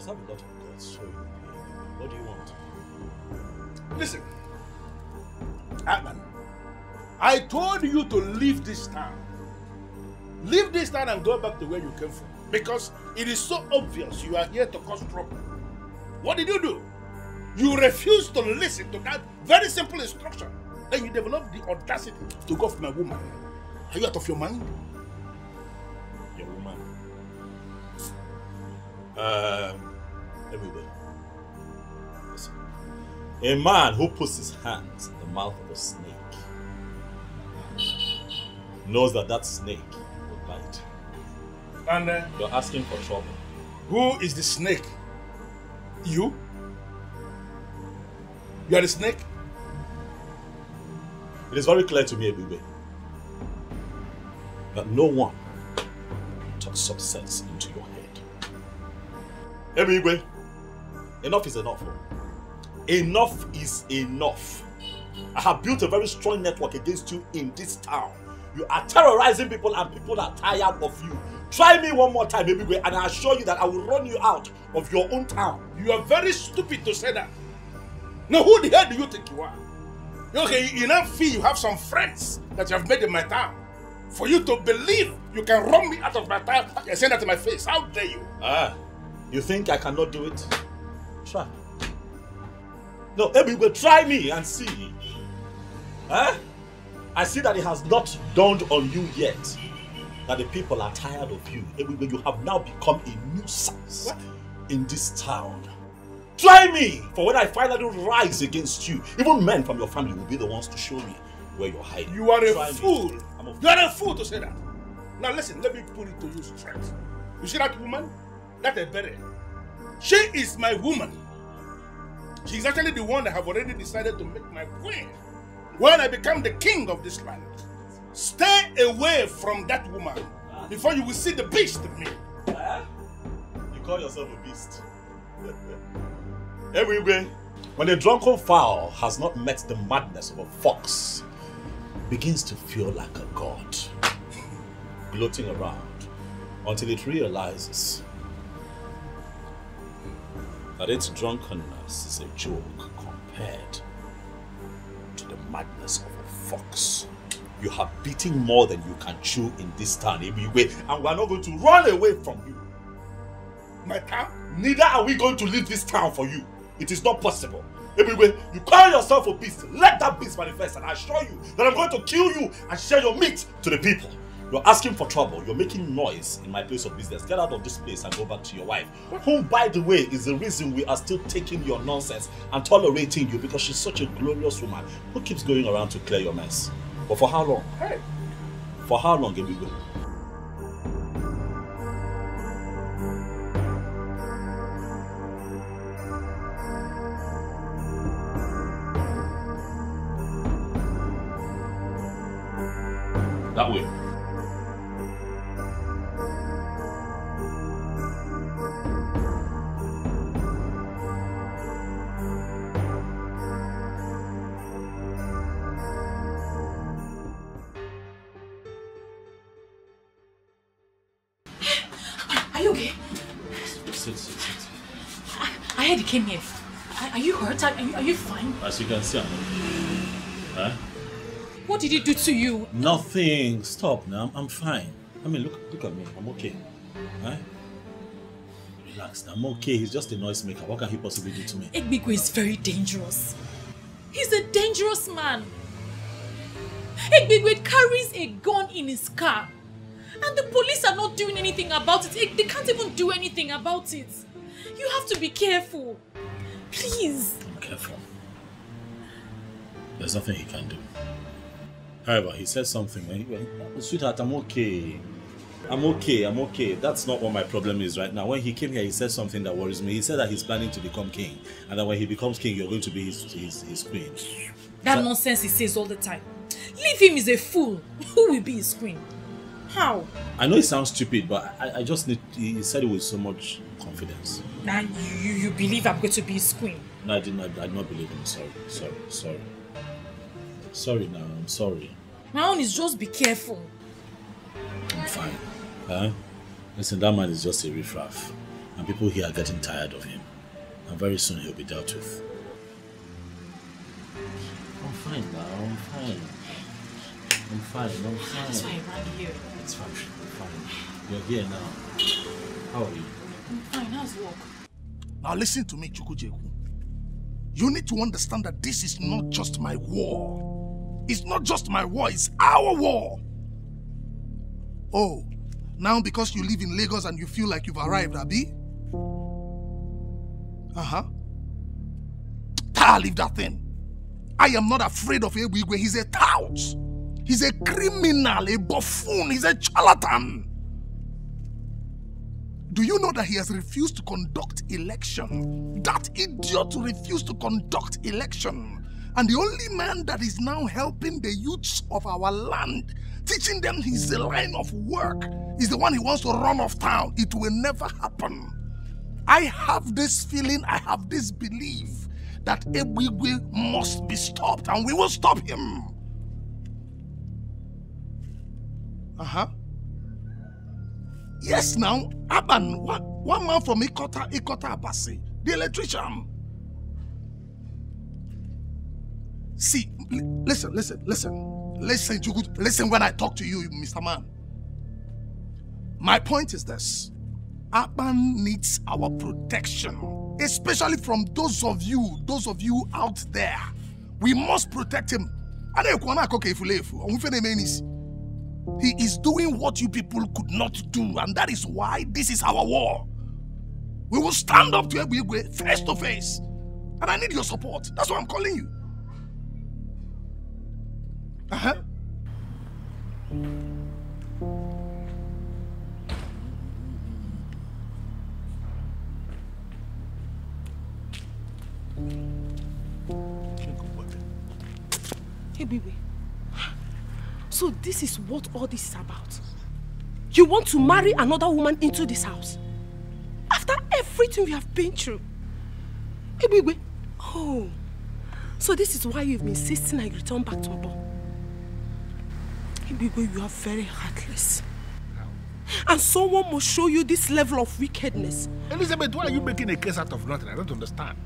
must have a lot of guts. So, what do you want? Listen, Akpan, I told you to leave this town. Leave this town and go back to where you came from. Because it is so obvious you are here to cause trouble. What did you do? You refused to listen to that very simple instruction. Then you developed the audacity to go for my woman. Are you out of your mind? Your woman? Everybody. Listen. A man who puts his hands in the mouth of a snake knows that that snake will bite. And you're asking for trouble. Who is the snake? You? You are the snake? It is very clear to me, Ebube, that no one talks some sense into your head. Ebube, enough is enough. Enough is enough. I have built a very strong network against you in this town. You are terrorizing people and people are tired of you. Try me one more time, Ebube, and I assure you that I will run you out of your own town. You are very stupid to say that. Now, who the hell do you think you are? Okay, you now feel you have some friends that you have made in my town. For you to believe you can run me out of my town and say that to my face. How dare you? You think I cannot do it? Try. No, Ebube, try me and see. I see that it has not dawned on you yet that the people are tired of you. Ebube, you have now become a nuisance in this town. Try me! For when I finally rise against you, even men from your family will be the ones to show me where you're hiding. You are a fool. You are a fool to say that. Now listen, let me put it to you straight. You see that woman? That's a berry. She is my woman. She's actually the one that have already decided to make my queen when I become the king of this land. Stay away from that woman before you will see the beast in me. You call yourself a beast? Everywhere, when a drunken fowl has not met the madness of a fox, it begins to feel like a god, gloating around until it realizes that its drunkenness is a joke compared to the madness of a fox. You have beaten more than you can chew in this town, Ebube, and we are not going to run away from you. My town? Neither are we going to leave this town for you. It is not possible. Ebube, you call yourself a beast. Let that beast manifest, and I assure you that I'm going to kill you and share your meat to the people. You're asking for trouble. You're making noise in my place of business. Get out of this place and go back to your wife. Whom, by the way, is the reason we are still taking your nonsense and tolerating you, because she's such a glorious woman who keeps going around to clear your mess. But for how long? Hey. For how long, Ebube? That way. Are you okay? Sit. I heard you came here. Are you hurt? Are you fine? As you can see, I'm okay. Huh? What did he do to you? Nothing. Stop now. I'm fine. I mean, look at me. I'm okay. Huh? Relax. I'm okay. He's just a noisemaker. What can he possibly do to me? Egbigwe is very dangerous. He's a dangerous man. Egbigwe carries a gun in his car. And the police are not doing anything about it. They can't even do anything about it. You have to be careful. Please. I'm careful. There's nothing he can do. However, he said something. Sweetheart, I'm okay. I'm okay. That's not what my problem is right now. When he came here, he said something that worries me. He said that he's planning to become king. And that when he becomes king, you're going to be his queen. That nonsense he says all the time. Leave him, he's a fool. Who will be his queen? How? I know it sounds stupid, but I just need... He said it with so much confidence. Now you believe I'm going to be his queen? No, I did not believe him. Sorry. Sorry now, I'm sorry. My own is just be careful. I'm fine. Huh? Listen, that man is just a riffraff. And people here are getting tired of him. And very soon he'll be dealt with. I'm fine now, I'm fine. I'm fine. That's why I ran here. It's fine, I'm fine. You're here now. How are you? I'm fine, how's work? Now listen to me, Chukwujeku. You need to understand that this is not just my war. It's not just my war, it's our war. Oh, now because you live in Lagos and you feel like you've arrived, Abi? Leave that thing. I am not afraid of Ebigwe. He's a tout. He's a criminal, a buffoon. He's a charlatan. Do you know that he has refused to conduct election? That idiot refused to conduct election. And the only man that is now helping the youths of our land, teaching them his line of work, is the one he wants to run off town. It will never happen. I have this feeling, I have this belief that Ebigwe must be stopped, and we will stop him. Yes, now, Aban, one man from Ikota Abasi, the electrician. See, listen, listen when I talk to you, Mr. Man. My point is this. Akpan needs our protection, especially from those of you out there. We must protect him. He is doing what you people could not do, and that is why this is our war. We will stand up to Ebigwe face to face, and I need your support. That's why I'm calling you. Hey, baby. So this is what all this is about. You want to marry another woman into this house? After everything we have been through? Hey, baby. Oh. So this is why you've been insisting I return back to Mbo. Hey, baby, you are very heartless. And someone must show you this level of wickedness. Elizabeth, why are you making a case out of nothing? I don't understand.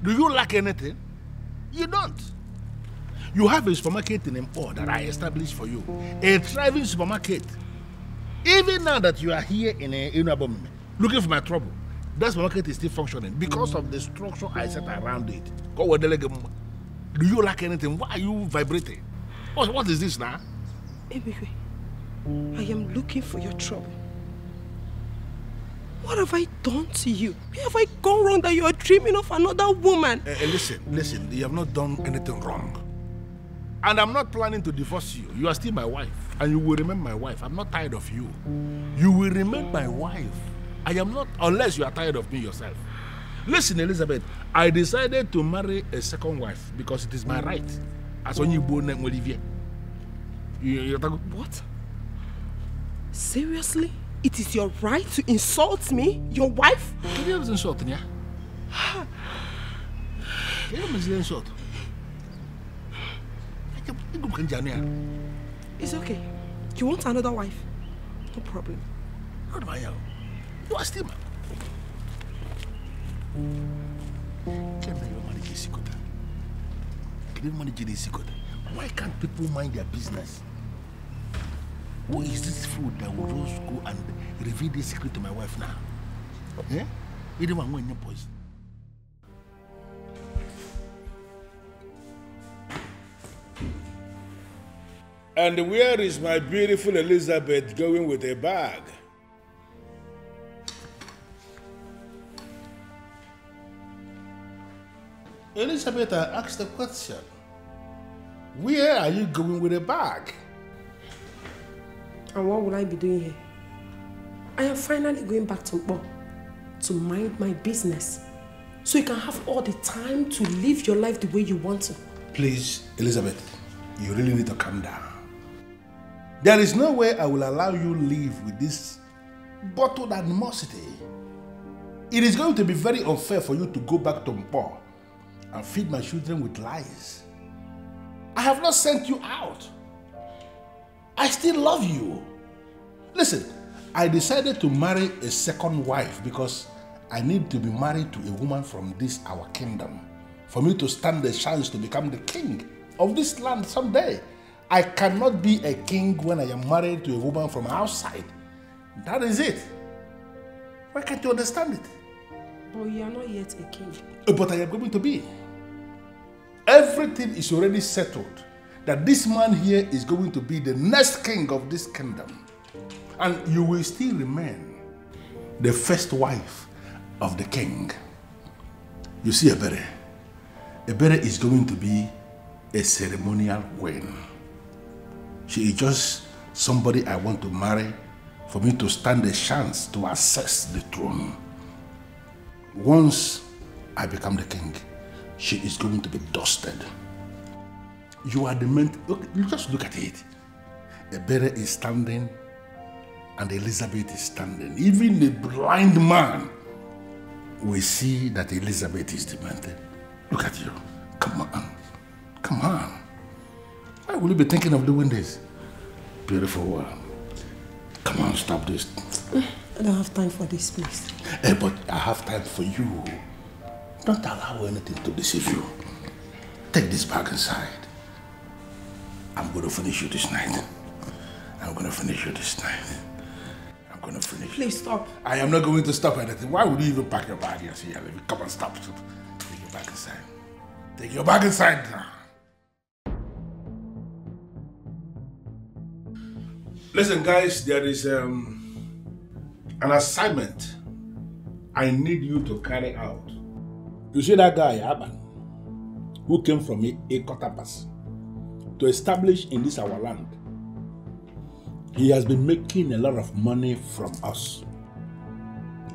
Do you lack anything? You don't. You have a supermarket in Mpo that I established for you. A thriving supermarket. Even now that you are here in Inabom looking for my trouble, that supermarket is still functioning because of the structure I set around it. Do you lack anything? Why are you vibrating? What is this now? Ebigwe, I am looking for your trouble. What have I done to you? Where have I gone wrong that you are dreaming of another woman? Listen, you have not done anything wrong. And I'm not planning to divorce you. You are still my wife. And you will remain my wife. I'm not tired of you. You will remain my wife. I am not, unless you are tired of me yourself. Listen, Elizabeth, I decided to marry a second wife because it is my right. As when you born Olivier. What? Seriously? It is your right to insult me? Your wife? You have insulting, yeah? You have insult. It's okay. You want another wife? No problem. How do I know? You are still why can't people mind their business? Who is this fool that will just go and reveal this secret to my wife now? Eh? You don't want any poison. And where is my beautiful Elizabeth going with a bag? Elizabeth, I asked a question. Where are you going with a bag? And what will I be doing here? I am finally going back to Mbo to mind my business, so you can have all the time to live your life the way you want to. Please, Elizabeth, you really need to calm down. There is no way I will allow you to live with this bottled animosity. It is going to be very unfair for you to go back to Mpo and feed my children with lies. I have not sent you out. I still love you. Listen, I decided to marry a second wife because I need to be married to a woman from this our kingdom for me to stand the chance to become the king of this land someday. I cannot be a king when I am married to a woman from outside. That is it. Why can't you understand it? But you are not yet a king. But I am going to be. Everything is already settled that this man here is going to be the next king of this kingdom. And you will still remain the first wife of the king. You see, Ebere is going to be a ceremonial queen. She is just somebody I want to marry for me to stand a chance to access the throne. Once I become the king, she is going to be dusted. You are the man. Look, just look at it. Ebere is standing and Elizabeth is standing. Even the blind man will see that Elizabeth is demented. Look at you. Come on. Come on. Why will you be thinking of doing this? Beautiful one. Come on, stop this. I don't have time for this, please. But I have time for you. Don't allow anything to deceive you. Take this bag inside. I'm going to finish you this night. I'm going to finish you this night. I'm going to finish you. Please stop. I am not going to stop anything. Why would you even pack your bag here? Come on, stop. Take your bag inside. Take your bag inside now. Listen, guys, there is an assignment I need you to carry out. You see that guy, Akpan, who came from a Kotapas to establish in this our land. He has been making a lot of money from us.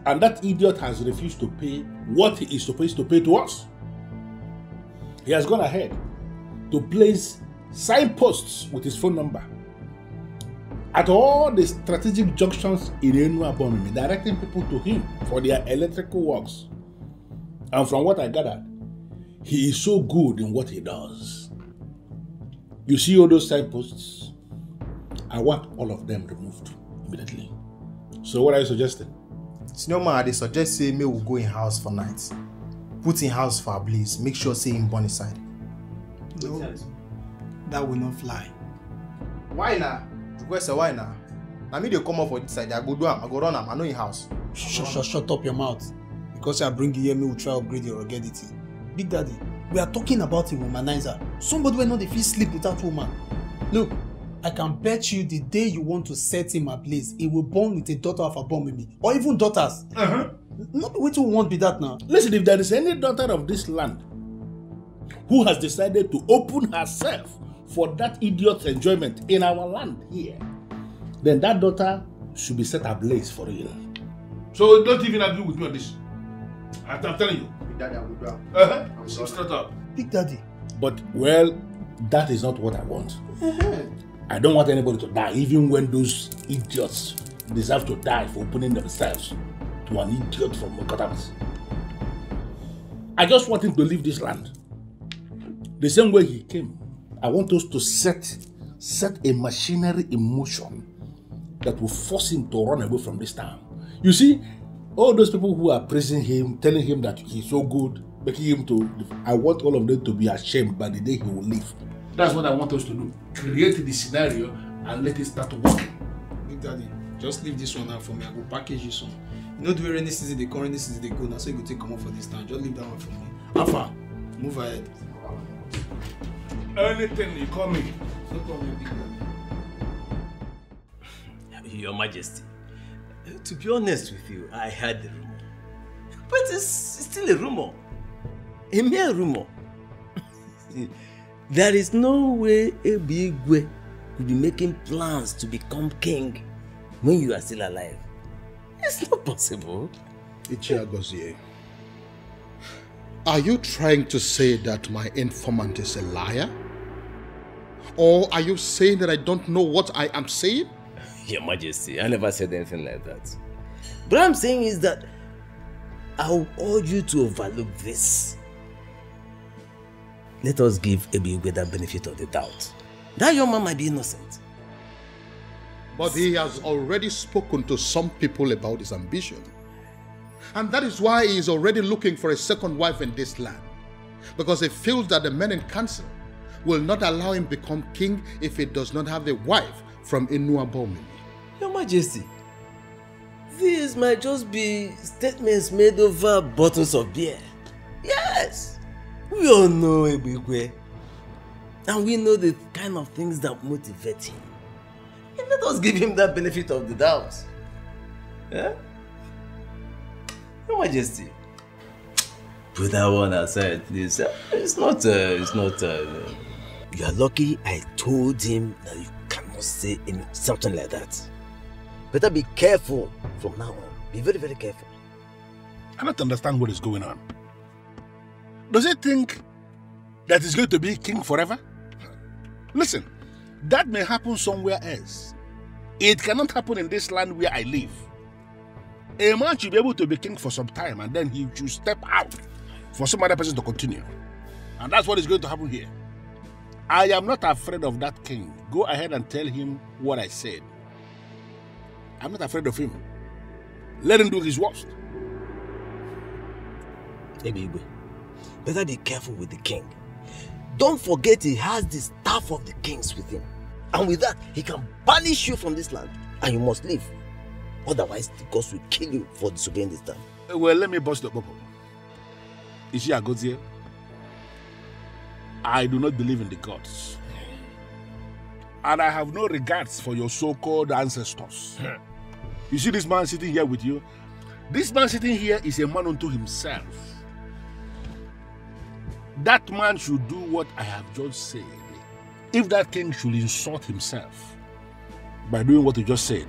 And that idiot has refused to pay what he is supposed to pay to us. He has gone ahead to place signposts with his phone number at all the strategic junctions in Nwannah, directing people to him for their electrical works. And from what I gathered, he is so good in what he does. You see all those signposts? I want all of them removed immediately. So what are you suggesting? Senior man, they suggest say me will go in house for night. Put in house for a blaze. Make sure say him born inside. No, that will not fly. Why now? The question why now? Now me they come up for this side. I go do am. I go run am. I know in house. Shut up your mouth. Because I bring you here, me will try to upgrade your ruggedity. Big Daddy, we are talking about a womanizer. Somebody will not if he sleep with that woman. Look, I can bet you the day you want to set him ablaze, he will born with a daughter of a bomb with me. Or even daughters. Not which one won't be that now. Listen, if there is any daughter of this land who has decided to open herself for that idiot's enjoyment in our land here, then that daughter should be set ablaze for real. So don't even agree with me on this. I'm telling you. Big Daddy, I will do am. I'm straight up. Big Daddy. But, well, that is not what I want. I don't want anybody to die, even when those idiots deserve to die for opening themselves to an idiot from Kotapas. I just want him to leave this land. The same way he came. I want us to set a machinery in motion that will force him to run away from this town. You see, all those people who are praising him, telling him that he's so good, making him to... I want all of them to be ashamed by the day he will leave. That's what I want us to do. Create the scenario and let it start working. Big Daddy, just leave this one out for me. I will package you soon. You know, during rainy season, they come, rainy season, they go. Now, so you go take come up for this time. Just leave that one for me. Alpha, move ahead. Anything you call me. No problem, Big Daddy. Your Majesty, to be honest with you, I heard the rumor. But it's still a rumor. A mere rumor. There is no way Ebigwe could be making plans to become king when you are still alive. It's not possible. Ugezu, are you trying to say that my informant is a liar? Or are you saying that I don't know what I am saying? Your Majesty, I never said anything like that. What I'm saying is that I will urge you to overlook this. Let us give Ebigwe the benefit of the doubt. That young man might be innocent. But he has already spoken to some people about his ambition. And that is why he is already looking for a second wife in this land. Because he feels that the men in council will not allow him become king if he does not have a wife from Nwannah. Your Majesty, these might just be statements made over bottles of beer. Yes, we all know Ebigwe. And we know the kind of things that motivate him. And let us give him that benefit of the doubt. Yeah? Your Majesty, put that one aside, please. It's not. You are lucky I told him that you cannot say something like that. Better be careful from now on. Be very, very careful. I don't understand what is going on. Does he think that he's going to be king forever? Listen, that may happen somewhere else. It cannot happen in this land where I live. A man should be able to be king for some time and then he should step out for some other person to continue. And that's what is going to happen here. I am not afraid of that king. Go ahead and tell him what I said. I'm not afraid of him. Let him do his worst. Ebigwe, better be careful with the king. Don't forget he has the staff of the kings with him. And with that, he can banish you from this land. And you must leave. Otherwise, the gods will kill you for disobeying this time. Well, let me bust the bubble. Is she a god here? I do not believe in the gods. And I have no regards for your so-called ancestors. You see this man sitting here with you? This man sitting here is a man unto himself. That man should do what I have just said. If that king should insult himself by doing what he just said,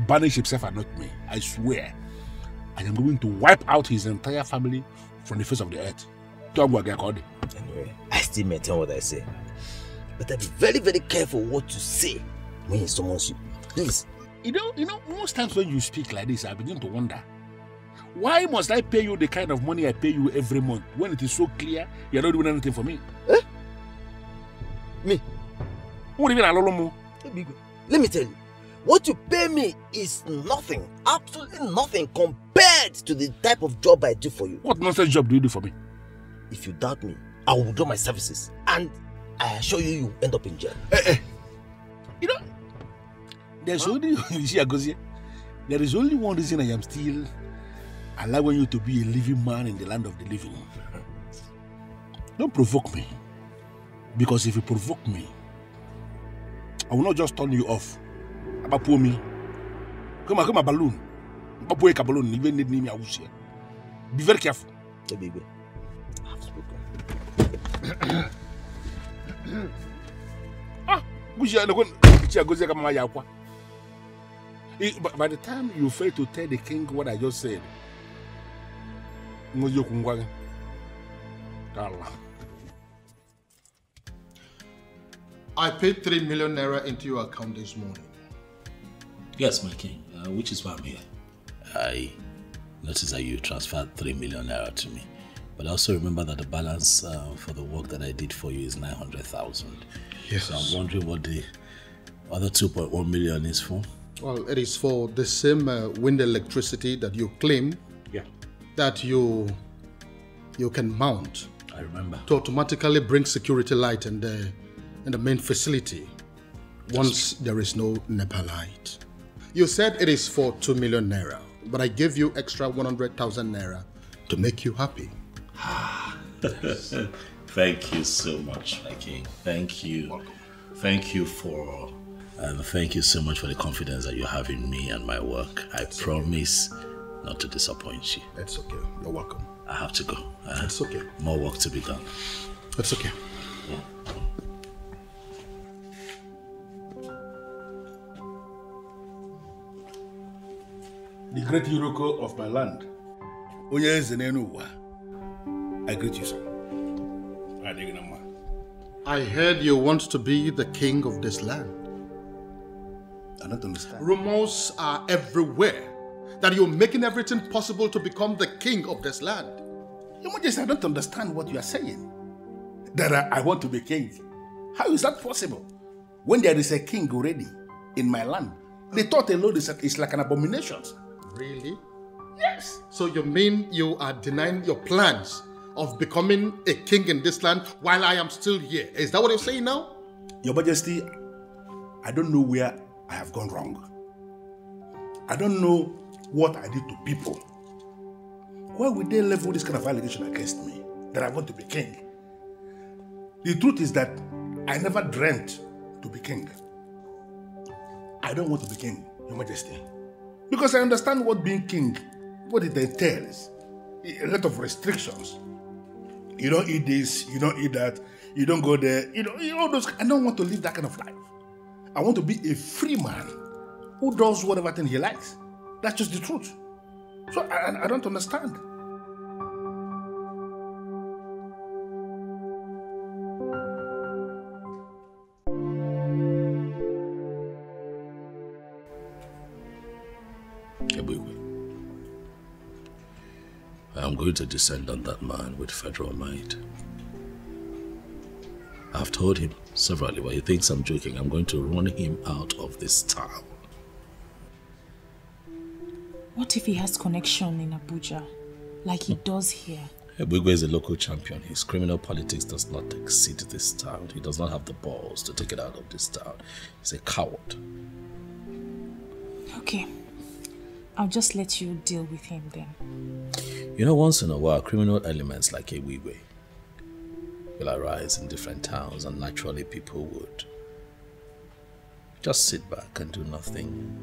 banish himself and not me, I swear, I am going to wipe out his entire family from the face of the earth. Anyway, I still maintain what I say. But be very, very careful what you say when he summons you. Please. You know, most times when you speak like this, I begin to wonder, why must I pay you the kind of money I pay you every month when it is so clear you're not doing anything for me? Eh? Me? What do you mean, let me tell you, what you pay me is nothing, absolutely nothing compared to the type of job I do for you. What nonsense job do you do for me? If you doubt me, I will withdraw my services and I assure you, you end up in jail. You know, there's only, you see, Agozie, there is only one reason I am still allowing you to be a living man in the land of the living. Don't provoke me. Because if you provoke me, I will not just turn you off. About poor me. Come on, balloon. About poor balloon, even need me. Be very careful. Baby, I have spoken. By the time you fail to tell the king what I just said, I paid 3 million naira into your account this morning. Yes, my king, which is why I'm here. I noticed that you transferred 3 million naira to me. But I also remember that the balance for the work that I did for you is 900,000. Yes. So I'm wondering what the other 2.1 million is for. Well, it is for the same wind electricity that you claim that you can mount. I remember. To automatically bring security light in the main facility once there is no NEPA light. You said it is for 2 million naira, but I gave you extra 100,000 naira to make you happy. Thank you so much, my king. Thank you. Welcome. Thank you for, and thank you so much for the confidence that you have in me and my work. I promise not to disappoint you. It's okay. You're welcome. I have to go. It's okay. More work to be done. It's okay. Yeah. The great Uroko of my land, I greet you, sir. I heard you want to be the king of this land. I don't understand. Rumors are everywhere that you're making everything possible to become the king of this land. I don't understand what you are saying. That I want to be king. How is that possible? When there is a king already in my land The thought alone is like an abomination. Really? Yes. So you mean you are denying your plans of becoming a king in this land while I am still here? Is that what you're saying now? Your Majesty, I don't know where I have gone wrong. I don't know what I did to people. Why would they level this kind of allegation against me that I want to be king? The truth is that I never dreamt to be king. I don't want to be king, Your Majesty. Because I understand what being king, what it entails. A lot of restrictions. You don't eat this, you don't eat that, you don't go there, all those. I don't want to live that kind of life. I want to be a free man who does whatever thing he likes. That's just the truth. So I don't understand. I'm going to descend on that man with federal might. I've told him severally, but he thinks I'm joking. I'm going to run him out of this town. What if he has connection in Abuja, like he does here? Ebuka is a local champion. His criminal politics does not exceed this town. He does not have the balls to take it out of this town. He's a coward. Okay. I'll just let you deal with him then. You know, once in a while, criminal elements like Ebuka will arise in different towns, and naturally people would just sit back and do nothing.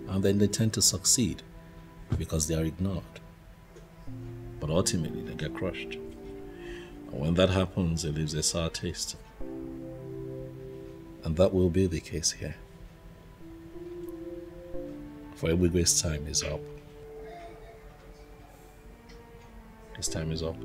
And then they tend to succeed because they are ignored. But ultimately, they get crushed. And when that happens, it leaves a sour taste. And that will be the case here. For Ebuka's time is up. His time is up.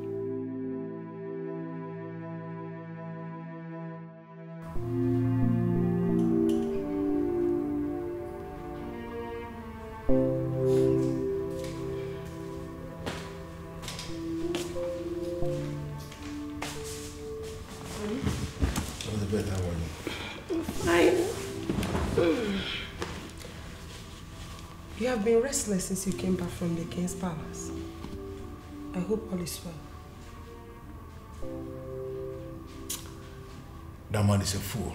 You have been restless since you came back from the king's palace. I hope all is well. That man is a fool.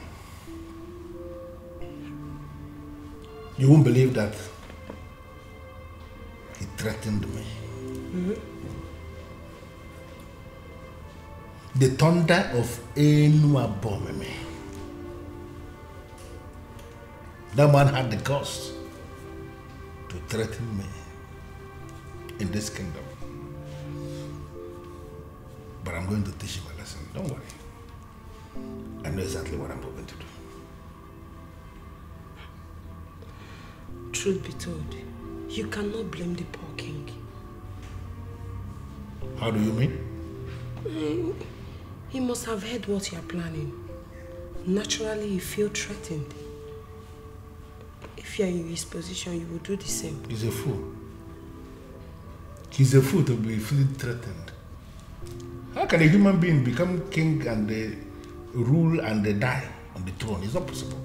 You won't believe that he threatened me. Mm-hmm. The thunder of Nwannah. That man had the guts to threaten me in this kingdom. But I'm going to teach him a lesson. Don't worry. I know exactly what I'm going to do. Truth be told, you cannot blame the poor king. How do you mean? He must have heard what you are planning. Naturally, you feel threatened. If you are in his position, you will do the same. He's a fool. He's a fool to be feeling threatened. How can a human being become king and rule and die on the throne? It's not possible.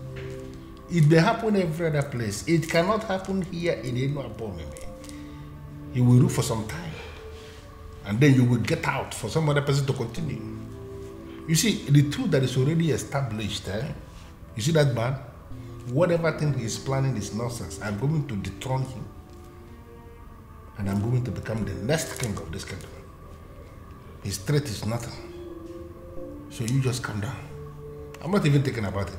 It may happen every other place. It cannot happen here in Nwannah. He will rule for some time. And then you will get out for some other person to continue. You see, the truth that is already established, you see that man? Whatever thing he is planning is nonsense. I'm going to dethrone him. And I'm going to become the next king of this kingdom. His threat is nothing. So you just calm down. I'm not even thinking about it.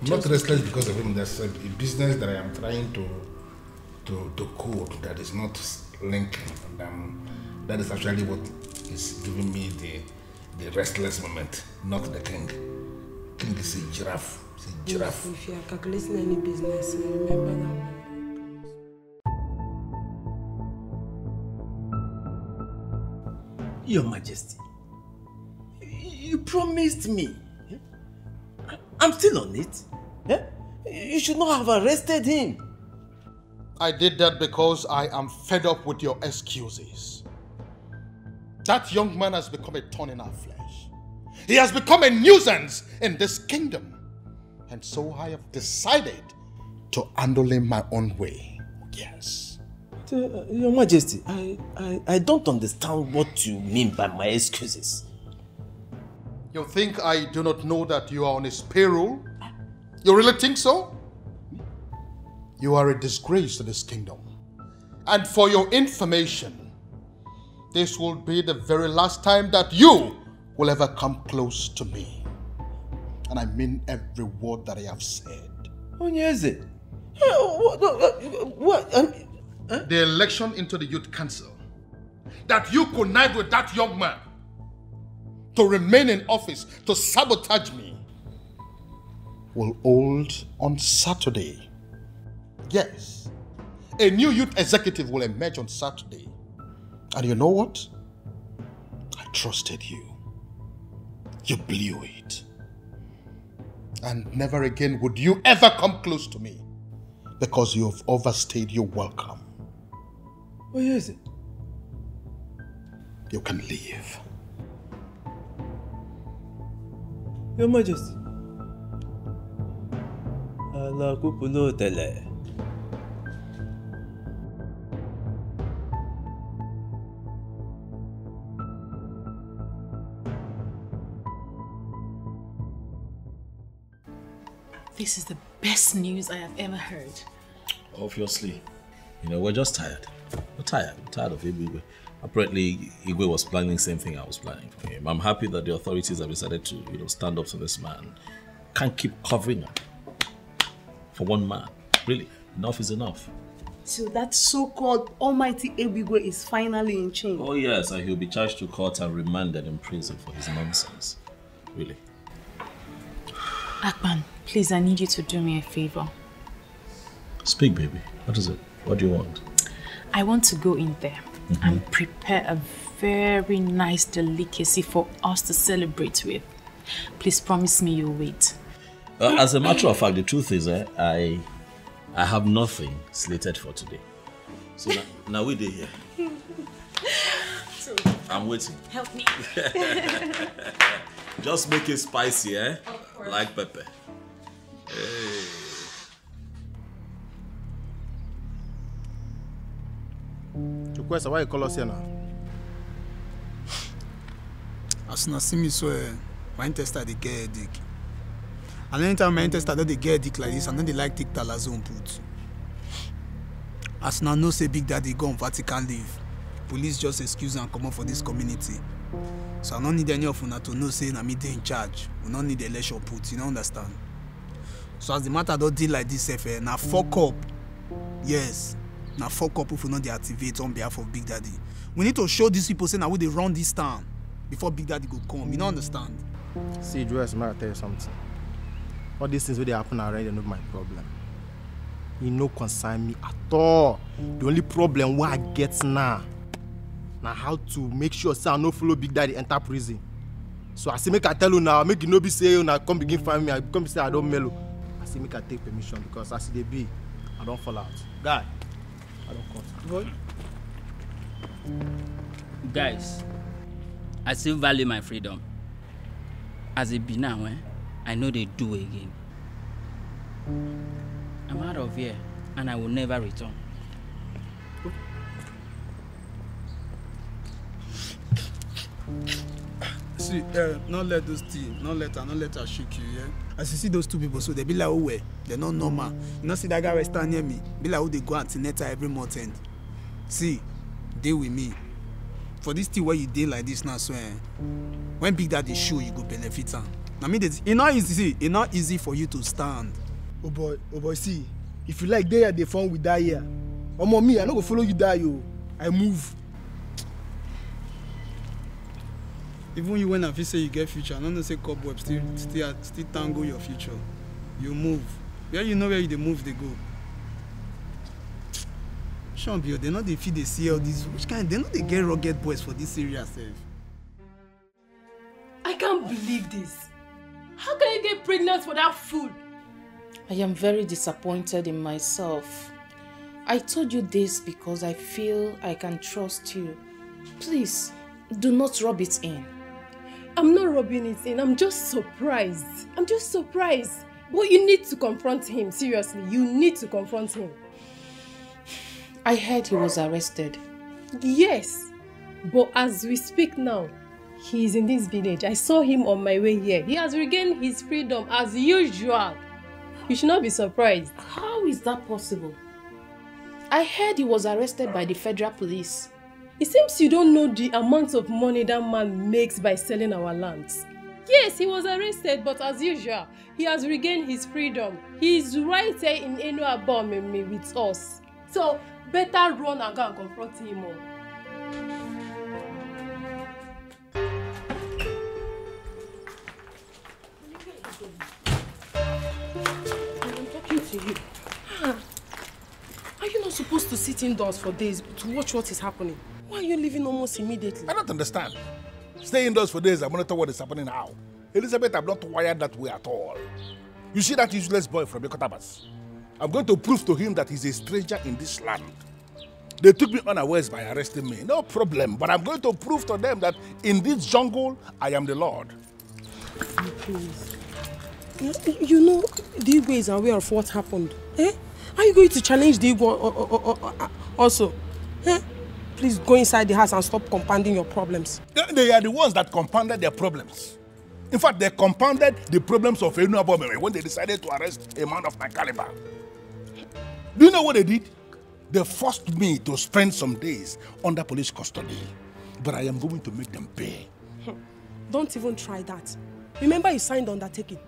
I'm not restless because of him. There's a business that I am trying to code that is not linking. And that is actually what is giving me the restless moment, not the king. King is a giraffe. It's a giraffe. If you are calculating any business, remember that one. Your Majesty, you promised me. I'm still on it. You should not have arrested him. I did that because I am fed up with your excuses. That young man has become a thorn in our flesh. He has become a nuisance in this kingdom. And so I have decided to handling my own way. Yes. Your Majesty, I don't understand what you mean by my excuses. You think I do not know that you are on his payroll? You really think so? You are a disgrace to this kingdom. And for your information, this will be the very last time that you will ever come close to me. And I mean every word that I have said. Oh, yes. What? The election into the youth council, that you connived with that young man to remain in office, to sabotage me, will hold on Saturday. Yes, a new youth executive will emerge on Saturday. And you know what? I trusted you. You blew it. And never again would you ever come close to me, because you have overstayed your welcome. Oh, yes. You can leave. Your Majesty. Allah kupulo tele. This is the best news I have ever heard. Obviously. You know, we're just tired. We're tired. We're tired of Igwe. Apparently, Igwe was planning the same thing I was planning for him. I'm happy that the authorities have decided to, stand up to this man. Can't keep covering him for one man. Really, enough is enough. So that so-called almighty Igwe is finally in chains. Oh yes, and he'll be charged to court and remanded in prison for his nonsense. Really. Akpan, please, I need you to do me a favor. Speak, baby. What is it? What do you want? I want to go in there and prepare a very nice delicacy for us to celebrate with. Please promise me you'll wait. As a matter of fact, the truth is, I have nothing slated for today. So now we're here. So, I'm waiting. help me. Just make it spicy, eh? Like pepper. Hey. Chukwesa, why you call us here now? As soon as see me, so my intestine they get headache. And anytime my intestine they get headache like this, and then they like take talazone put. As soon as no say Big Daddy go on Vatican leave, police just excuse and come up for this community. So I don't need any of you to know say na me dey in charge. We don't need election put, you don't understand? So as the matter don't deal like this, now fuck up. Yes. Now fuck up if we not deactivate on behalf of Big Daddy. We need to show these people say now we they run this town before Big Daddy go come. You don't understand? See, Joyce, may I tell you something? All these things where they happen already are not my problem. You no concern me at all. The only problem what I get now how to make sure say I no follow Big Daddy enter prison. So I say make I tell you now, make you no be say you now come begin find me, I come say I don't mellow. I say make I take permission because as they be, I don't fall out. Guy, I don't cut. Guys, I still value my freedom. As it be now, I know they do again. I'm out of here and I will never return. See, not let those tea, not let her shake you, yeah? As you see those two people, so they be like, oh, wait, they're not normal. You know, see that guy stand near me, be like, oh, they go antenatal every month end. See, deal with me. For this tea where you deal like this now, so when Big Daddy show, you go benefit her. I mean, it's not easy, it's not easy for you to stand. Oh boy, see, if you like they are the fun with that here. Omo me, I no go follow you there, yo. I move. Even you when I feel say you get future, I don't say cobweb still tangle your future. You move. Where you know where you move, they go. Shambio, they know they feed they see all these. Which kind? They know they get rugged boys for this area, self. I can't believe this. How can you get pregnant for that fool? I am very disappointed in myself. I told you this because I feel I can trust you. Please, do not rub it in. I'm not rubbing it in. I'm just surprised. But you need to confront him, seriously. You need to confront him. I heard he was arrested. Yes, but as we speak now, he is in this village. I saw him on my way here. He has regained his freedom as usual. You should not be surprised. How is that possible? I heard he was arrested by the federal police. It seems you don't know the amount of money that man makes by selling our lands. Yes, he was arrested, but as usual, he has regained his freedom. He is right here in Ini Edo with us. So, better run and go and confront him all. I'm talking to you. Are you not supposed to sit indoors for days to watch what is happening? Why are you leaving almost immediately? I don't understand. Stay indoors for days and monitor what is happening now. Elizabeth, I'm not wired that way at all. You see that useless boy from Yokotabas? I'm going to prove to him that he's a stranger in this land. They took me unawares by arresting me. No problem. But I'm going to prove to them that in this jungle, I am the Lord. Please. You know, the Igwe is aware of what happened. Eh? Are you going to challenge the Igwe also? Eh? Please go inside the house and stop compounding your problems. They are the ones that compounded their problems. In fact, they compounded the problems of Enu Abomeme when they decided to arrest a man of my caliber. Do you know what they did? They forced me to spend some days under police custody. But I am going to make them pay. Don't even try that. Remember you signed undertaking.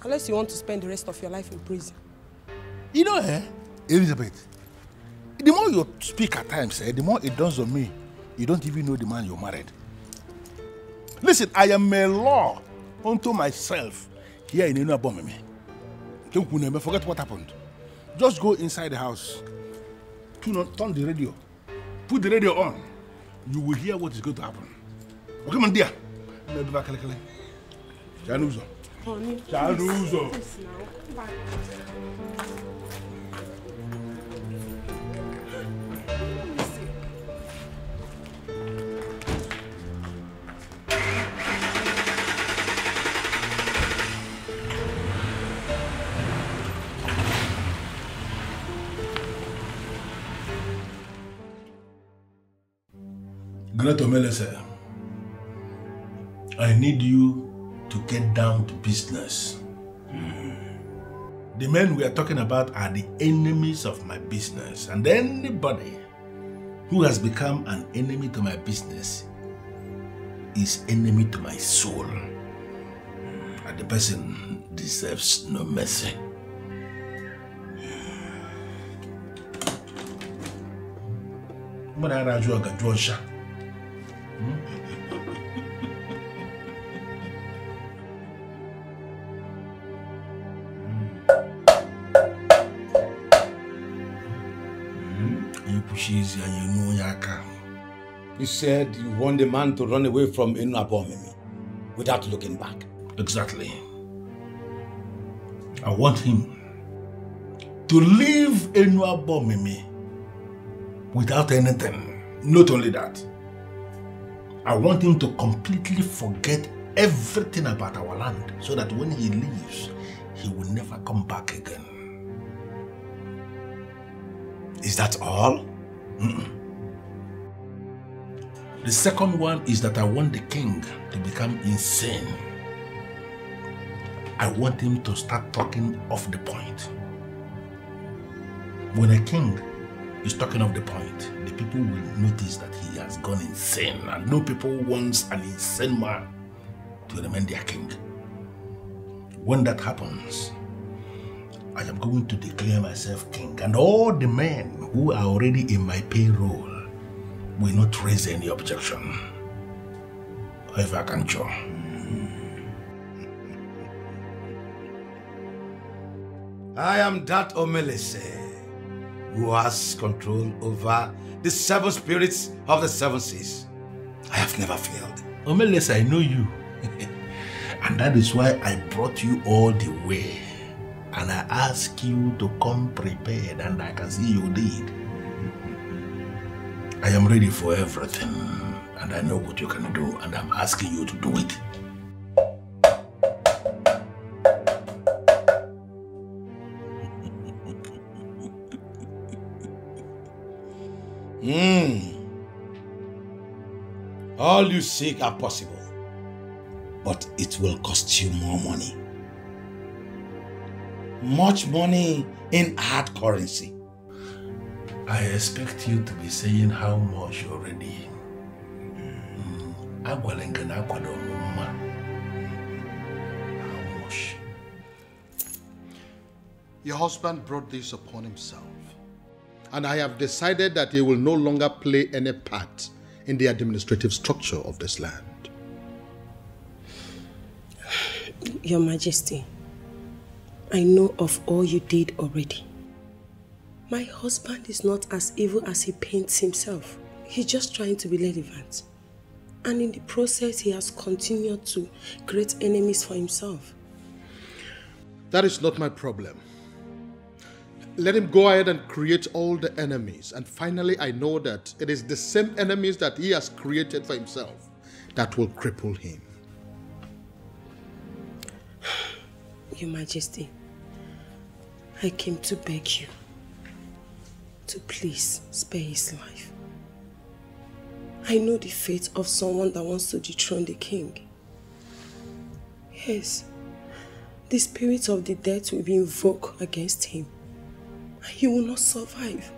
Unless you want to spend the rest of your life in prison. You know, Elizabeth, the more you speak at times, the more it dawns on me, you don't even know the man you married. Listen, I am a law unto myself here in Enu Abomeme. Forget what happened. Just go inside the house, turn the radio, put the radio on. You will hear what is going to happen. Okay, man, dear. Chanuzo. Chanuzo. I need you to get down to business. The men we are talking about are the enemies of my business, and anybody who has become an enemy to my business is enemy to my soul, and the person deserves no mercy. You said you want the man to run away from Enu Abomeme without looking back. Exactly. I want him to leave Enu Abomeme without anything. Not only that, I want him to completely forget everything about our land so that when he leaves, he will never come back again. Is that all? The second one is that I want the king to become insane. I want him to start talking off the point. When a king is talking off the point, the people will notice that he has gone insane, and no people wants an insane man to remain their king. When that happens, I am going to declare myself king, and all the men who are already in my payroll will not raise any objection. However, I can show. I am that Omelese who has control over the 7 spirits of the 7 seas. I have never failed. Omelese, I know you. And that is why I brought you all the way. And I ask you to come prepared, and I can see you did. I am ready for everything, and I know what you can do, and I'm asking you to do it. All you seek are possible, but it will cost you more money. Much money in hard currency. I expect you to be saying how much already. How much? Your husband brought this upon himself, and I have decided that he will no longer play any part in the administrative structure of this land. Your Majesty, I know of all you did already. My husband is not as evil as he paints himself. He's just trying to be relevant. And in the process, he has continued to create enemies for himself. That is not my problem. Let him go ahead and create all the enemies. And finally, I know that it is the same enemies that he has created for himself that will cripple him. Your Majesty, I came to beg you to please spare his life. I know the fate of someone that wants to dethrone the king. Yes, the spirit of the dead will be invoked against him, and he will not survive.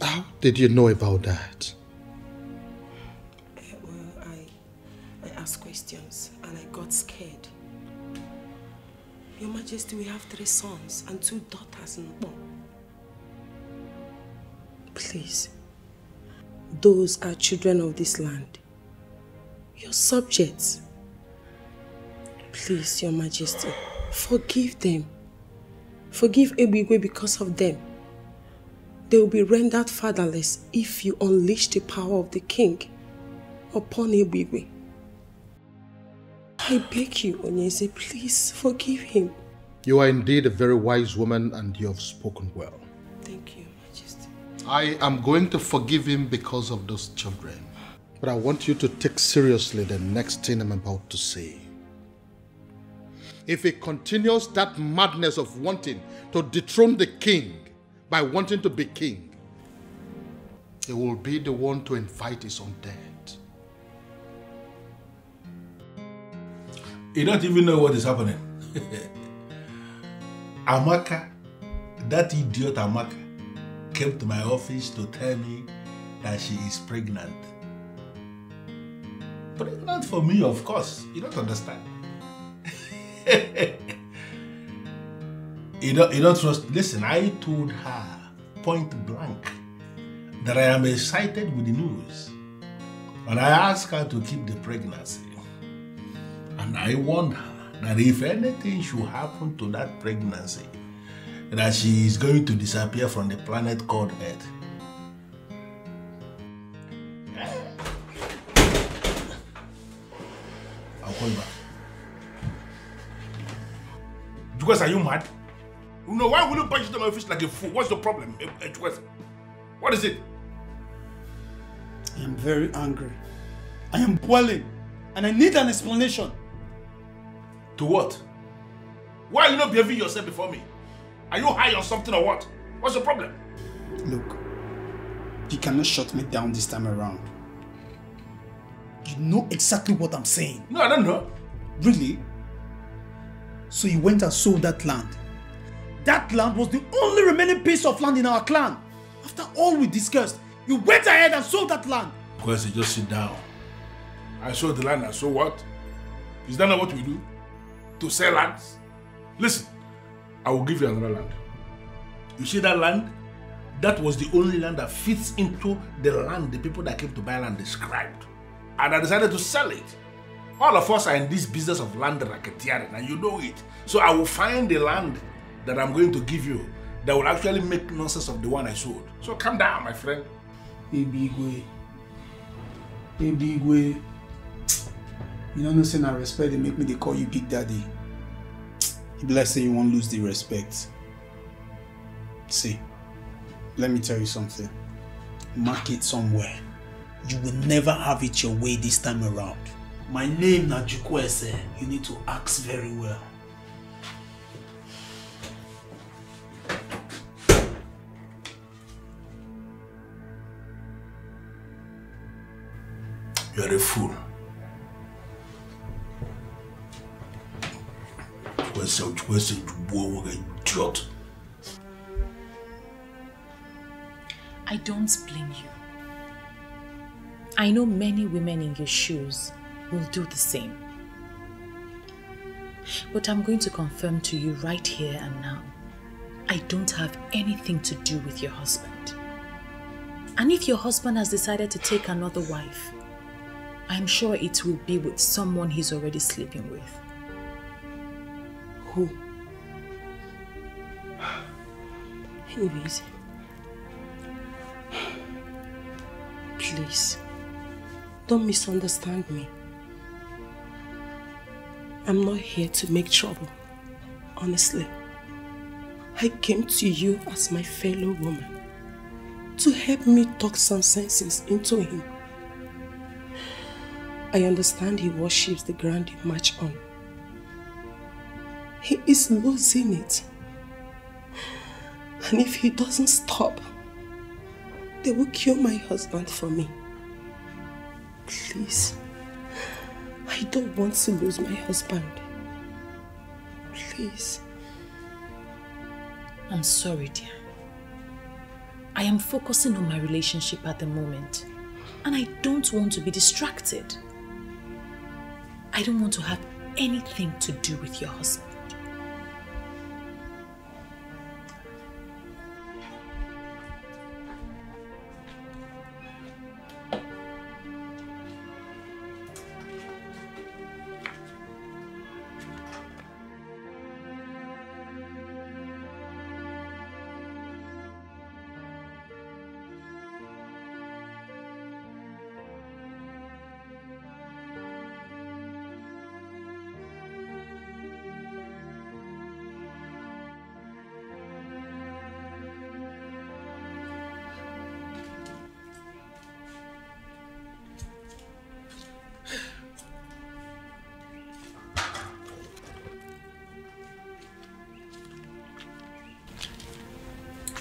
How did you know about that? Well, I asked questions and I got scared. Your Majesty, we have 3 sons and 2 daughters in law. Please, those are children of this land, your subjects. Please, Your Majesty, forgive them. Forgive Ebigwe because of them. They will be rendered fatherless if you unleash the power of the king upon Ebigwe. I beg you, Onyeze, please forgive him. You are indeed a very wise woman and you have spoken well. Thank you, Majesty. I am going to forgive him because of those children. But I want you to take seriously the next thing I'm about to say. If he continues that madness of wanting to dethrone the king by wanting to be king, he will be the one to invite his own death. You don't even know what is happening. Amaka, that idiot Amaka, came to my office to tell me that she is pregnant. Pregnant for me, of course. You don't understand. You don't trust. Listen, I told her point blank that I am excited with the news. And I asked her to keep the pregnancy. And I warned her that if anything should happen to that pregnancy, that she is going to disappear from the planet called Earth. I'll call you back. Because are you mad? No, why will you punch into my face like a fool? What's the problem? What is it? I am very angry. I am boiling. And I need an explanation. To what? Why are you not behaving yourself before me? Are you high on something or what? What's the problem? Look, you cannot shut me down this time around. You know exactly what I'm saying. No, I don't know. Really? So you went and sold that land. That land was the only remaining piece of land in our clan. After all we discussed, you went ahead and sold that land. Because you just sit down. I sold the land and so what? Is that not what we do? To sell lands? Listen, I will give you another land. You see that land? That was the only land that fits into the land the people that came to buy land described. And I decided to sell it. All of us are in this business of land racketeering, and you know it. So I will find the land that I'm going to give you that will actually make nonsense of the one I sold. So calm down, my friend. Ebigwe. Ebigwe. You don't know, saying I respect, they make me, they call you Big Daddy. You be like saying you won't lose the respect. See, let me tell you something. Mark it somewhere. You will never have it your way this time around. My name na Jukwese. You need to ask very well. You are a fool. Where's the idiot? I don't blame you. I know many women in your shoes will do the same. But I'm going to confirm to you right here and now, I don't have anything to do with your husband. And if your husband has decided to take another wife, I'm sure it will be with someone he's already sleeping with. Who? Anyways, please, don't misunderstand me. I'm not here to make trouble, honestly. I came to you as my fellow woman to help me talk some sense into him. I understand he worships the ground he marched on. He is losing it. And if he doesn't stop, they will kill my husband for me. Please, I don't want to lose my husband. Please. I'm sorry, dear. I am focusing on my relationship at the moment, and I don't want to be distracted. I don't want to have anything to do with your husband.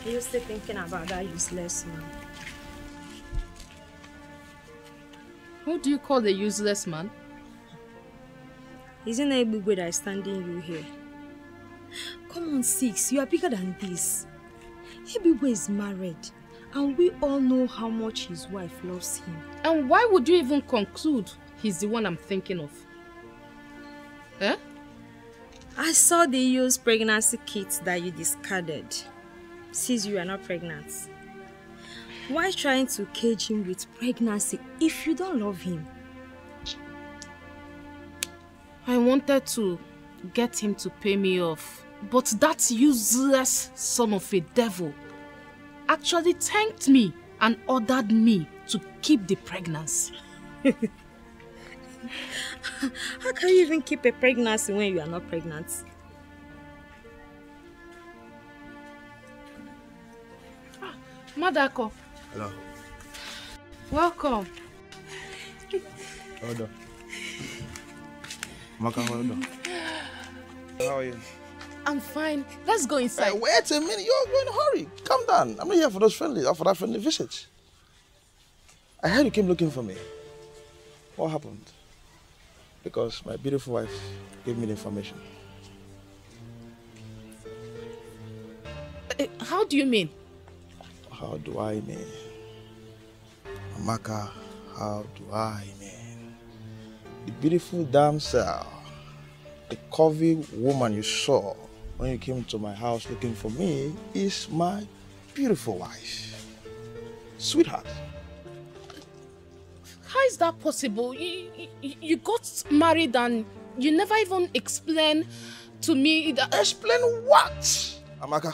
Are you still thinking about that useless man? Who do you call the useless man? Isn't it Ebugwe that is standing you here? Come on, Six, you are bigger than this. Ebugwe is married, and we all know how much his wife loves him. And why would you even conclude he's the one I'm thinking of? Eh? I saw the used pregnancy kit that you discarded. Since you are not pregnant. Why trying to cage him with pregnancy if you don't love him? I wanted to get him to pay me off, but that useless son of a devil actually thanked me and ordered me to keep the pregnancy. How can you even keep a pregnancy when you are not pregnant? Madako. Hello. Welcome. Hold on. Maka, hold on. How are you? I'm fine. Let's go inside. Wait a minute. You're in a hurry. Calm down. I'm not here for those for that friendly visit. I heard you came looking for me. What happened? Because my beautiful wife gave me the information. How do you mean? How do I mean? Amaka, how do I mean? The beautiful damsel, the curvy woman you saw when you came to my house looking for me is my beautiful wife. Sweetheart. How is that possible? You got married and you never even explained to me that... Explain what? Amaka,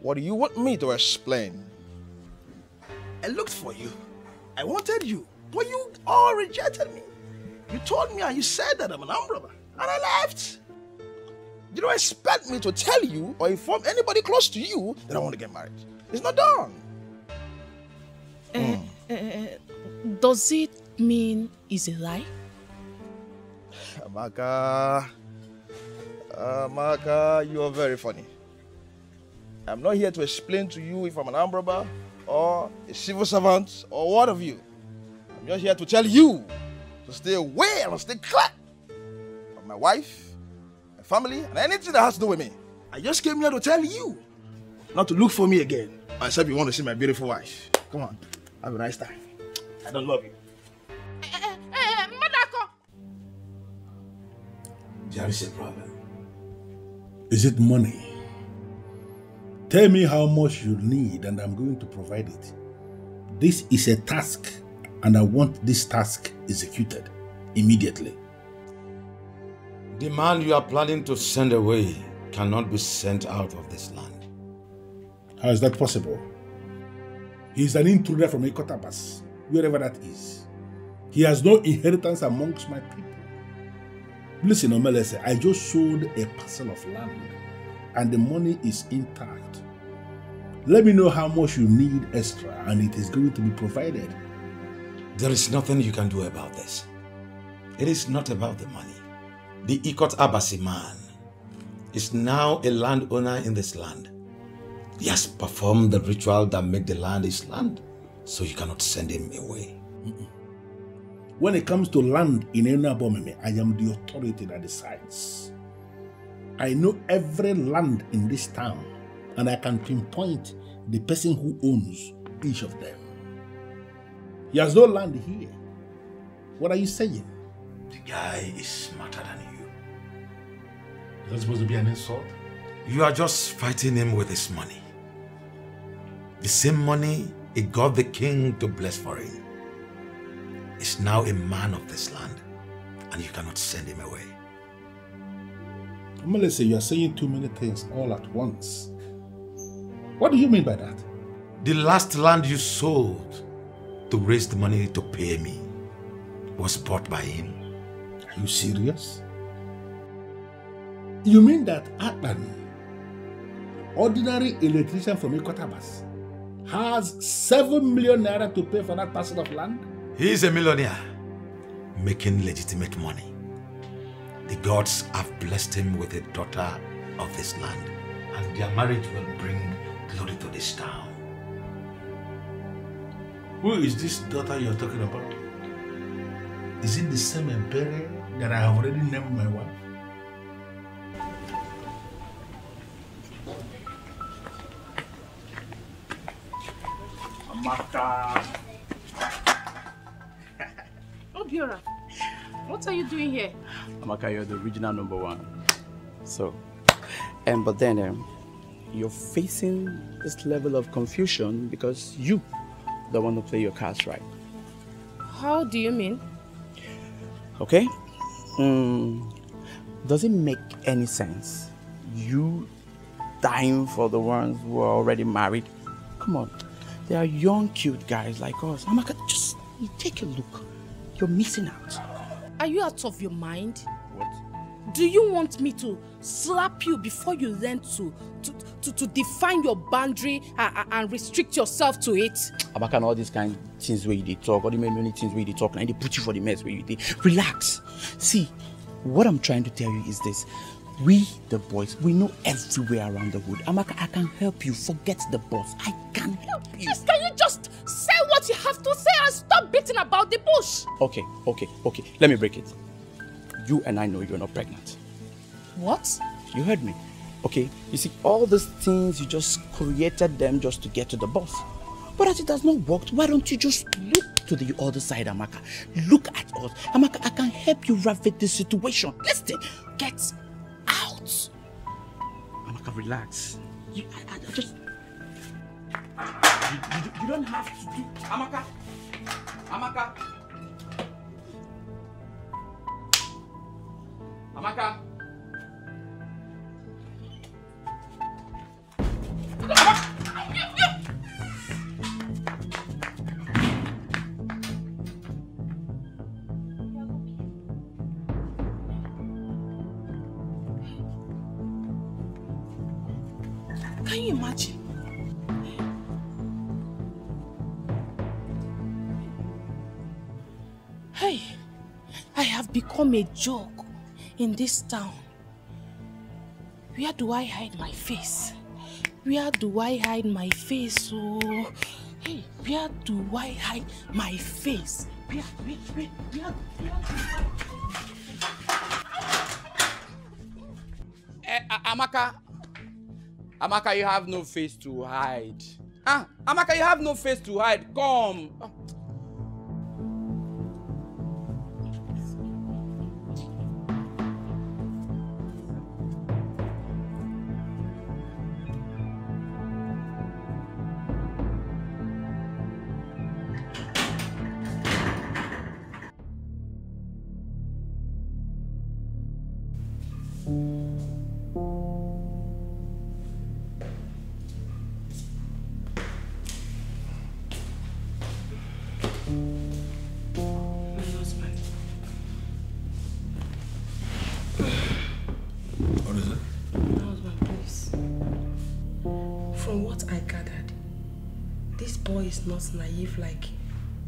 what do you want me to explain? I looked for you. I wanted you. But you all rejected me. You told me and you said that I'm an armed robber. And I left. You don't expect me to tell you or inform anybody close to you that I want to get married. It's not done. Does it mean it's a lie? Amaka, you are very funny. I'm not here to explain to you if I'm an armed robber or a civil servant or what of you. I'm just here to tell you to stay away and stay clear from my wife, my family, and anything that has to do with me. I just came here to tell you not to look for me again. Except you want to see my beautiful wife. Come on, have a nice time. I don't love you. There is a problem. Is it money? Tell me how much you need and I'm going to provide it. This is a task and I want this task executed immediately. The man you are planning to send away cannot be sent out of this land. How is that possible? He is an intruder from Ikotabas, wherever that is. He has no inheritance amongst my people. Listen, Omelese, I just sold a parcel of land and the money is intact. Let me know how much you need extra and it is going to be provided. There is nothing you can do about this. It is not about the money. The Ikot Abasi man is now a landowner in this land. He has performed the ritual that made the land his land, so you cannot send him away. When it comes to land in Enabomeme, I am the authority that decides. I know every land in this town and I can pinpoint the person who owns each of them. He has no land here. What are you saying? The guy is smarter than you. Is that supposed to be an insult? You are just fighting him with his money. The same money he got the king to bless for him. Is now a man of this land, and you cannot send him away. Melissa, you are saying too many things all at once. What do you mean by that? The last land you sold to raise the money to pay me was bought by him. Are you serious? You mean that Akpan, ordinary electrician from Ikotabas, has 7 million naira to pay for that parcel of land? He is a millionaire, making legitimate money. The gods have blessed him with a daughter of this land, and their marriage will bring glory to this town. Who is this daughter you are talking about? Is it the same Ebere that I have already named my wife? Amaka. Obiora, what are you doing here? Amaka, you're the original #1. So, but then you're facing this level of confusion because you don't want to play your cards right. How do you mean? Okay? Does it make any sense? You dying for the ones who are already married? Come on. They are young, cute guys like us. Amaka, just take a look. You're missing out. Are you out of your mind? What? Do you want me to slap you before you learn to define your boundary and restrict yourself to it? Amaka, and all these kind of things where you talk, all the many things where you talk, and they put you for the mess where you relax. See, what I'm trying to tell you is this. We, the boys, we know everywhere around the wood. Amaka, I can help you. Forget the boss. I can help you. Yes, can you just say what you have to say and stop beating about the bush? Okay. Let me break it. You and I know you're not pregnant. What? You heard me. Okay, you see, all these things, you just created them just to get to the boss. But as it has not worked, why don't you just look to the other side, Amaka? Look at us. Amaka, I can help you ravage this situation. Listen, get out. Amaka, relax. You don't have to do... Amaka. Amaka. Amaka. Can you imagine? Hey, I have become a joke in this town. Where do I hide my face? Where do I hide my face? Oh, hey, where do I hide my face? Amaka, you have no face to hide. Amaka, you have no face to hide. Come. Is not naive like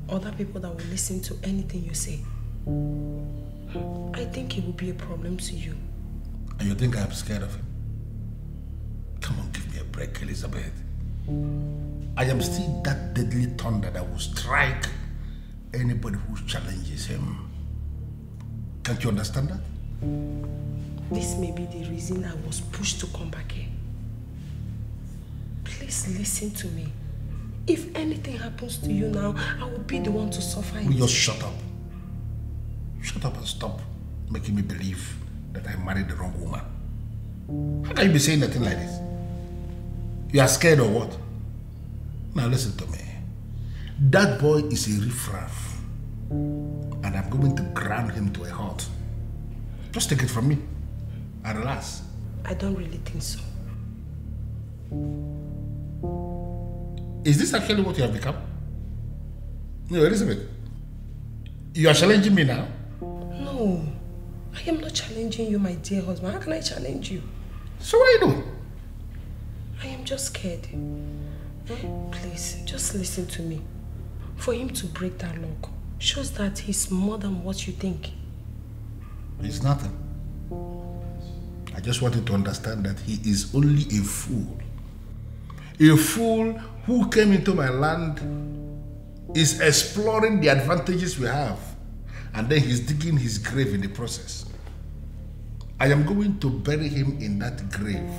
other people that will listen to anything you say. I think it will be a problem to you. And you think I'm scared of him? Come on, give me a break, Elizabeth. I am still that deadly thunder that will strike anybody who challenges him. Can't you understand that? This may be the reason I was pushed to come back here. Please listen to me. If anything happens to you now, I will be the one to suffer it. Will you just shut up? Shut up and stop making me believe that I married the wrong woman. How can you be saying a thing like this? You are scared or what? Now listen to me. That boy is a riffraff. And I'm going to ground him to a halt. Just take it from me. And relax. I don't really think so. Is this actually what you have become? No, Elizabeth. You are challenging me now? No. I am not challenging you, my dear husband. How can I challenge you? So what are you doing? I am just scared. Please, just listen to me. For him to break that lock shows that he's more than what you think. He's nothing. I just wanted to understand that he is only a fool. A fool who came into my land is exploring the advantages we have, and then he's digging his grave in the process. I am going to bury him in that grave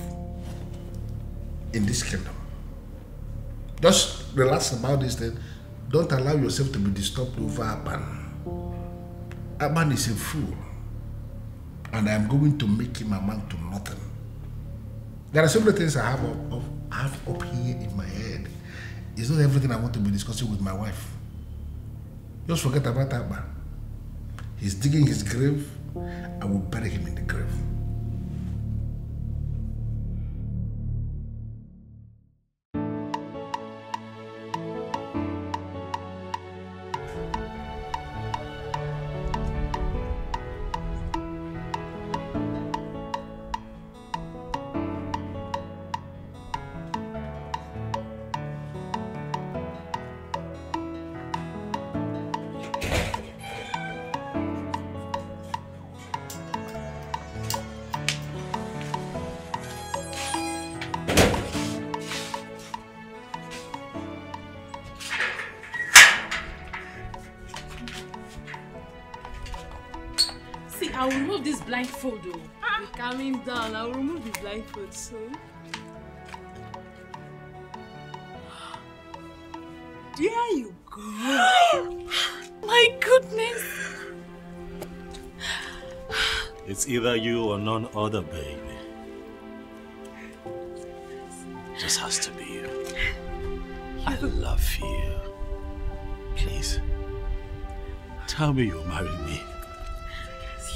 in this kingdom. Just relax about this thing. Don't allow yourself to be disturbed over Akpan. Akpan is a fool, and I am going to make him amount to nothing. There are so many things I have up here in my head. It's not everything I want to be discussing with my wife. Just forget about that man. He's digging his grave. I will bury him in the grave. I will remove this blindfold though. Be calming down. I will remove the blindfold soon. There you go. My goodness. It's either you or none other, baby. Just has to be you. I love you. Please, tell me you'll marry me.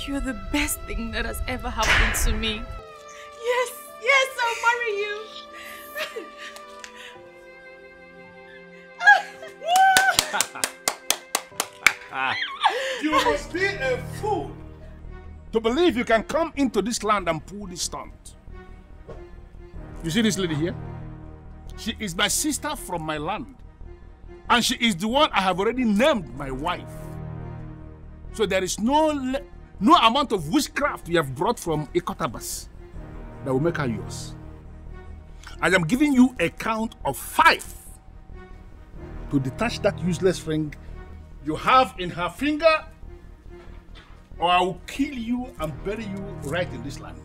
You're the best thing that has ever happened to me. Yes, yes, I'll marry you. You must be a fool to believe you can come into this land and pull this stunt. You see this lady here? She is my sister from my land. And she is the one I have already named my wife. So there is no amount of witchcraft you have brought from Ikotabas that will make her yours. I am giving you a count of 5 to detach that useless ring you have in her finger, or I will kill you and bury you right in this land.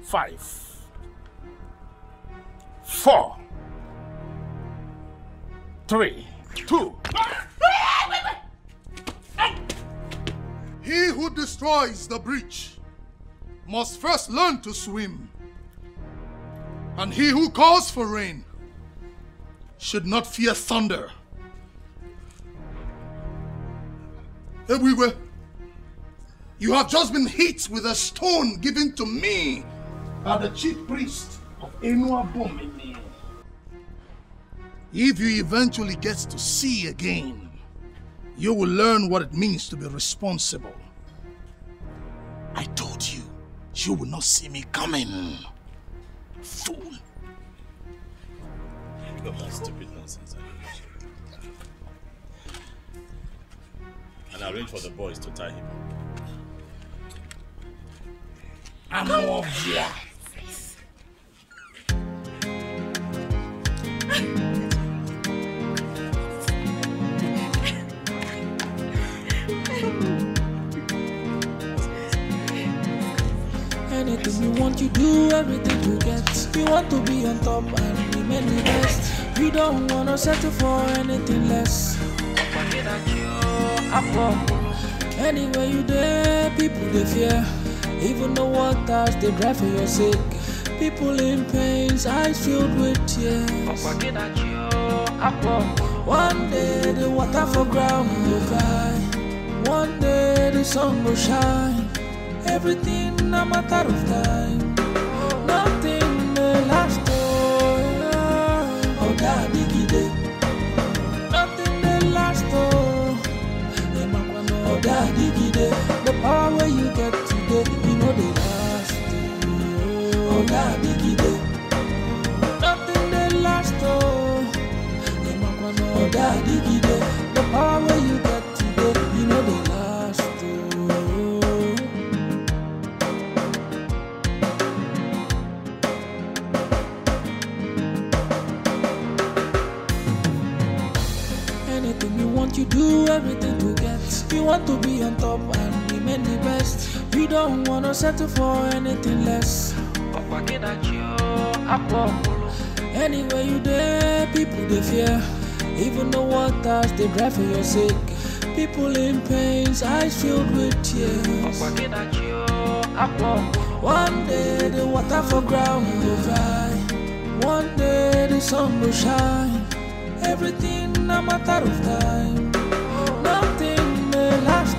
5, 4, 3, 2. He who destroys the breach must first learn to swim. And he who calls for rain should not fear thunder. Everywhere, you have just been hit with a stone given to me by the chief priest of Nwannah. If you eventually get to see again, you will learn what it means to be responsible. I told you, you will not see me coming. Fool. Look at that stupid nonsense. And arrange for the boys to tie him. I'm over here. Anything you want, you do everything you get. You want to be on top and remain the best. You don't wanna settle for anything less. Anywhere you there, people they fear. Even the waters they drive for your sake. People in pains, eyes filled with tears. One day the water for ground will cry. One day the sun will shine. Everything a matter of time. Nothing may last. Oh, daddy gide. Nothing may last. Oh, daddy gide. The power where you get today, you know they last. Oh, daddy gide. Nothing may last. Oh, daddy gide. The power where you get today, you know they last. You do everything to get. You want to be on top and remain the best. You don't wanna settle for anything less. Anywhere you there, people they fear. Even the waters they drive for your sake. People in pains, eyes filled with tears. One day the water for ground will dry. One day the sun will shine. Everything a matter of time. Nothing may last.